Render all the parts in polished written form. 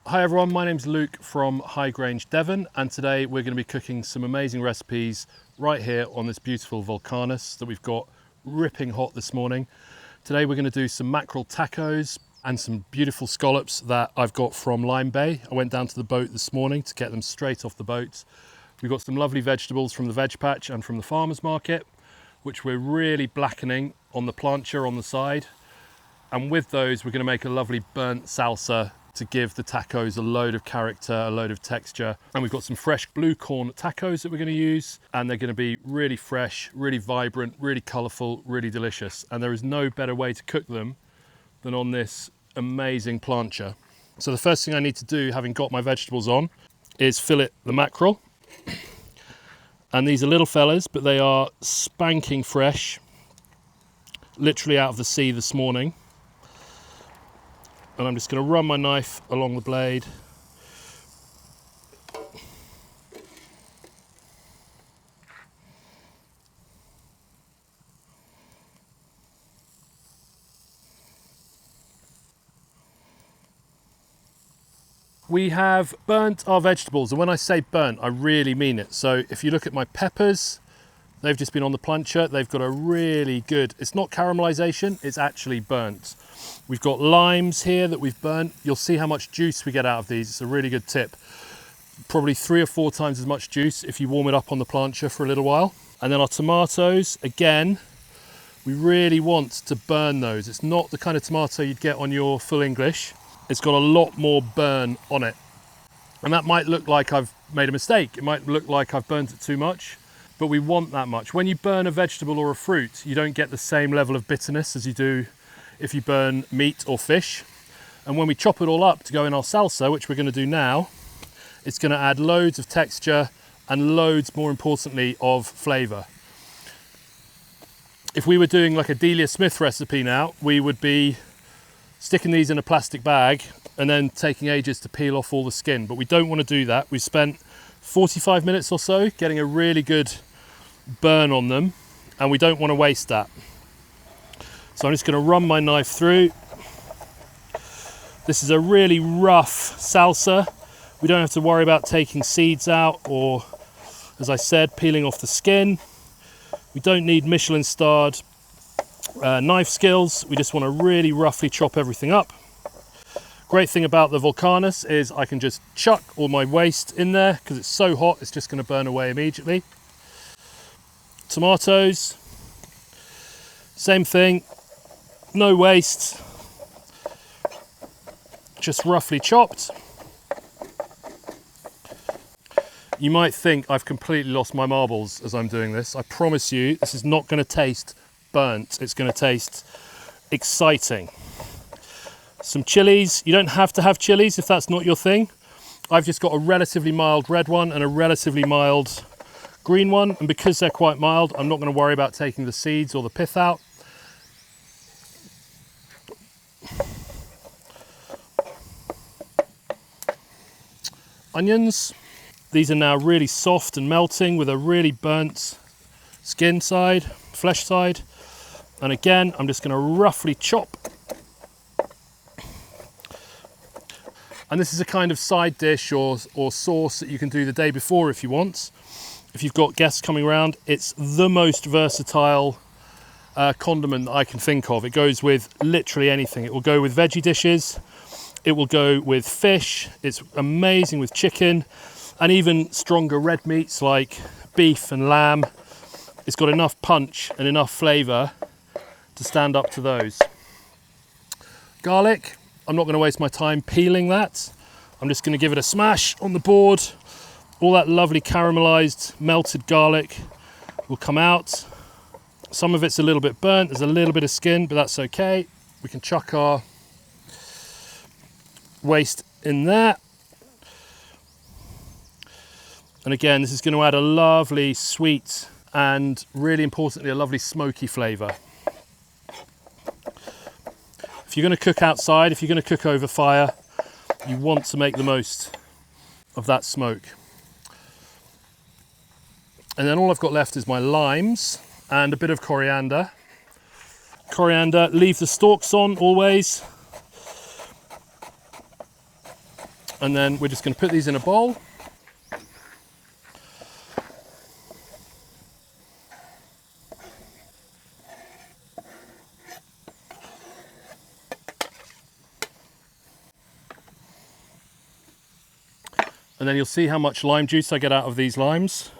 Hi everyone, my name's Luke from High Grange, Devon, and today we're going to be cooking some amazing recipes right here on this beautiful VULCANUS that we've got ripping hot this morning. Today we're going to do some mackerel tacos and some beautiful scallops that I've got from Lyme Bay. I went down to the boat this morning to get them straight off the boat. We've got some lovely vegetables from the veg patch and from the farmer's market, which we're really blackening on the plancha on the side. And with those, we're going to make a lovely burnt salsa to give the tacos a load of character, a load of texture. And we've got some fresh blue corn tacos that we're going to use, and they're going to be really fresh, really vibrant, really colourful, really delicious. And there is no better way to cook them than on this amazing plancha. So the first thing I need to do, having got my vegetables on, is fillet the mackerel. And these are little fellas, but they are spanking fresh, literally out of the sea this morning. And I'm just going to run my knife along the blade. We have burnt our vegetables, and when I say burnt, I really mean it. So if you look at my peppers, they've just been on the plancha. They've got a really good, it's not caramelization, it's actually burnt. We've got limes here that we've burnt. You'll see how much juice we get out of these. It's a really good tip. Probably 3 or 4 times as much juice if you warm it up on the plancha for a little while. And then our tomatoes, again, we really want to burn those. It's not the kind of tomato you'd get on your full English. It's got a lot more burn on it. And that might look like I've made a mistake. It might look like I've burnt it too much, but we want that much. When you burn a vegetable or a fruit, you don't get the same level of bitterness as you do if you burn meat or fish. And when we chop it all up to go in our salsa, which we're going to do now, it's going to add loads of texture and loads, more importantly, of flavour. If we were doing like a Delia Smith recipe now, we would be sticking these in a plastic bag and then taking ages to peel off all the skin. But we don't want to do that. We've spent 45 minutes or so getting a really good burn on them, and we don't want to waste that. So I'm just going to run my knife through. This is a really rough salsa. We don't have to worry about taking seeds out or, as I said, peeling off the skin. We don't need Michelin-starred knife skills. We just want to really roughly chop everything up. Great thing about the VULCANUS is I can just chuck all my waste in there because it's so hot, it's just going to burn away immediately. Tomatoes, same thing. No waste, just roughly chopped. You might think I've completely lost my marbles as I'm doing this. I promise you, this is not going to taste burnt. It's going to taste exciting. Some chilies. You don't have to have chilies if that's not your thing. I've just got a relatively mild red one and a relatively mild green one. And because they're quite mild, I'm not going to worry about taking the seeds or the pith out. Onions. These are now really soft and melting with a really burnt skin side, flesh side. And again, I'm just going to roughly chop. And this is a kind of side dish or sauce that you can do the day before if you want. If you've got guests coming around, it's the most versatile condiment that I can think of. It goes with literally anything. It will go with veggie dishes. It will go with fish. It's amazing with chicken and even stronger red meats like beef and lamb. It's got enough punch and enough flavour to stand up to those. Garlic, I'm not going to waste my time peeling that. I'm just going to give it a smash on the board. All that lovely caramelised melted garlic will come out. Some of it's a little bit burnt, there's a little bit of skin, but that's okay. We can chuck our waste in there. And again, this is going to add a lovely sweet and really importantly, a lovely smoky flavour. If you're going to cook outside, if you're going to cook over fire, you want to make the most of that smoke. And then all I've got left is my limes and a bit of coriander. Coriander, leave the stalks on always. And then we're just going to put these in a bowl. And then you'll see how much lime juice I get out of these limes.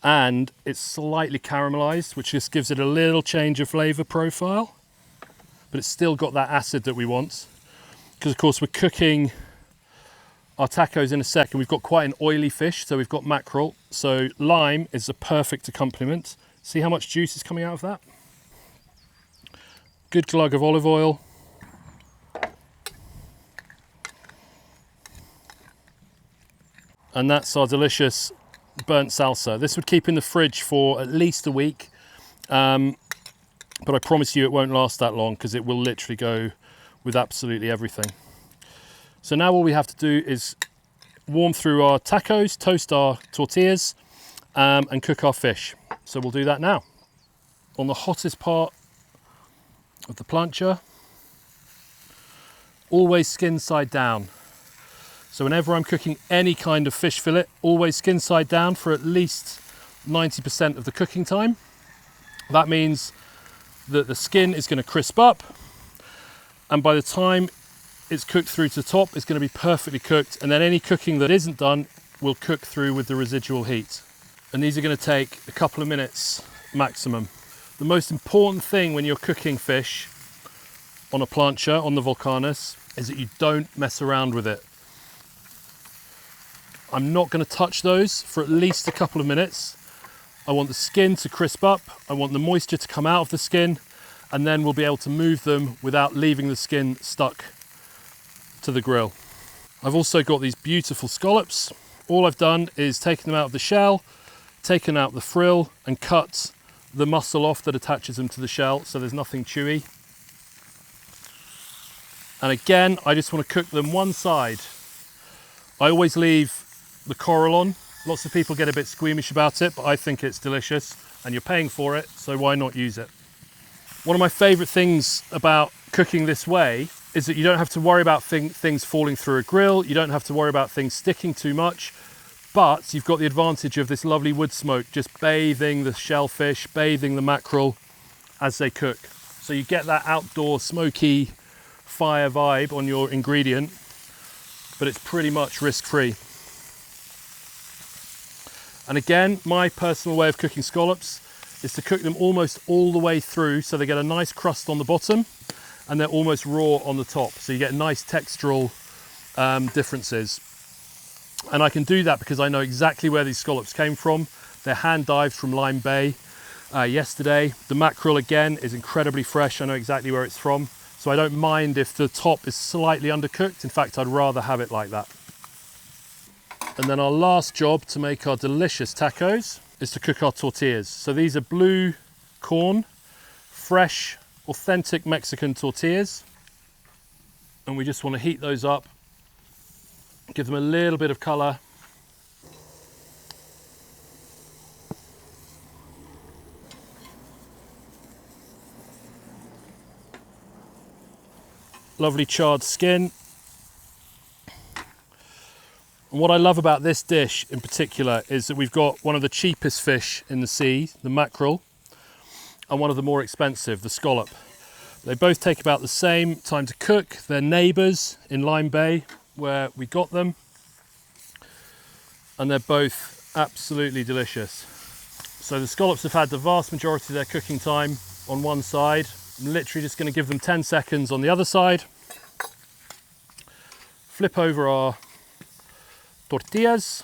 And it's slightly caramelized, which just gives it a little change of flavor profile. But it's still got that acid that we want. Because of course we're cooking our tacos in a second. We've got quite an oily fish, so we've got mackerel. So lime is a perfect accompaniment. See how much juice is coming out of that? Good glug of olive oil. And that's our delicious burnt salsa. This would keep in the fridge for at least a week, but I promise you it won't last that long because it will literally go with absolutely everything. So now all we have to do is warm through our tacos, toast our tortillas, and cook our fish. So we'll do that now. On the hottest part of the plancha, always skin side down. So whenever I'm cooking any kind of fish fillet, always skin side down for at least 90% of the cooking time. That means that the skin is going to crisp up, and by the time it's cooked through to the top, it's going to be perfectly cooked, and then any cooking that isn't done will cook through with the residual heat. And these are going to take a couple of minutes maximum. The most important thing when you're cooking fish on a plancha, on the VULCANUS, is that you don't mess around with it. I'm not going to touch those for at least a couple of minutes. I want the skin to crisp up, I want the moisture to come out of the skin, and then we'll be able to move them without leaving the skin stuck to the grill. I've also got these beautiful scallops. All I've done is taken them out of the shell, taken out the frill, and cut the muscle off that attaches them to the shell, so there's nothing chewy. And again, I just want to cook them one side. I always leave the coral on. Lots of people get a bit squeamish about it, but I think it's delicious and you're paying for it, so why not use it? One of my favorite things about cooking this way is that you don't have to worry about things falling through a grill, you don't have to worry about things sticking too much, but you've got the advantage of this lovely wood smoke just bathing the shellfish, bathing the mackerel as they cook. So you get that outdoor smoky fire vibe on your ingredient, but it's pretty much risk-free. And again, my personal way of cooking scallops is to cook them almost all the way through so they get a nice crust on the bottom and they're almost raw on the top. So you get nice textural differences. And I can do that because I know exactly where these scallops came from. They're hand dived from Lyme Bay yesterday. The mackerel again is incredibly fresh. I know exactly where it's from. So I don't mind if the top is slightly undercooked. In fact, I'd rather have it like that. And then our last job to make our delicious tacos is to cook our tortillas. So these are blue corn, fresh, authentic Mexican tortillas. And we just want to heat those up, give them a little bit of color. Lovely charred skin. And what I love about this dish in particular is that we've got one of the cheapest fish in the sea, the mackerel, and one of the more expensive, the scallop. They both take about the same time to cook. They're neighbours in Lyme Bay where we got them, and they're both absolutely delicious. So the scallops have had the vast majority of their cooking time on one side. I'm literally just going to give them 10 seconds on the other side. Flip over our tortillas,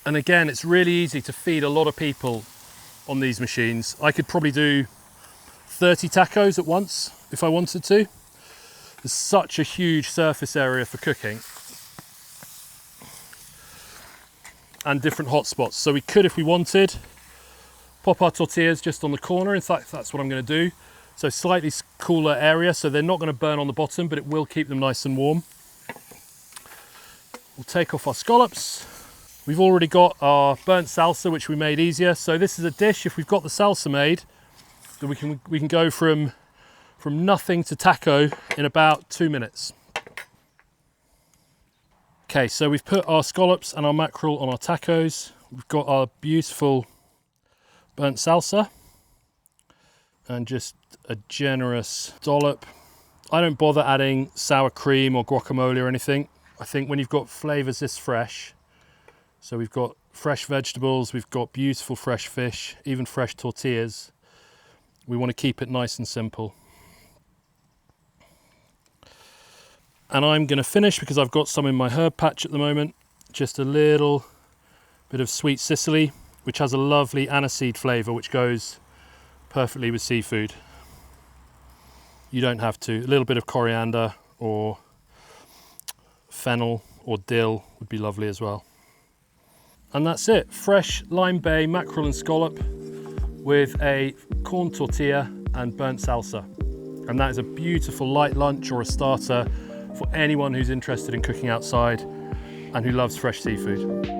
and again, it's really easy to feed a lot of people on these machines. I could probably do 30 tacos at once if I wanted to. There's such a huge surface area for cooking and different hot spots. So we could, if we wanted, pop our tortillas just on the corner. In fact, that's what I'm going to do. So slightly cooler area, so they're not going to burn on the bottom, but it will keep them nice and warm. We'll take off our scallops. We've already got our burnt salsa, which we made easier. So this is a dish, if we've got the salsa made, that we can go from nothing to taco in about 2 minutes. Okay, so we've put our scallops and our mackerel on our tacos. We've got our beautiful burnt salsa and just a generous dollop. I don't bother adding sour cream or guacamole or anything. I think when you've got flavors this fresh, so we've got fresh vegetables, we've got beautiful fresh fish, even fresh tortillas, we want to keep it nice and simple. And I'm going to finish, because I've got some in my herb patch at the moment, just a little bit of sweet Sicily, which has a lovely aniseed flavour which goes perfectly with seafood. You don't have to. A little bit of coriander or fennel or dill would be lovely as well. And that's it. Fresh Lyme Bay mackerel and scallop with a corn tortilla and burnt salsa. And that is a beautiful light lunch or a starter for anyone who's interested in cooking outside and who loves fresh seafood.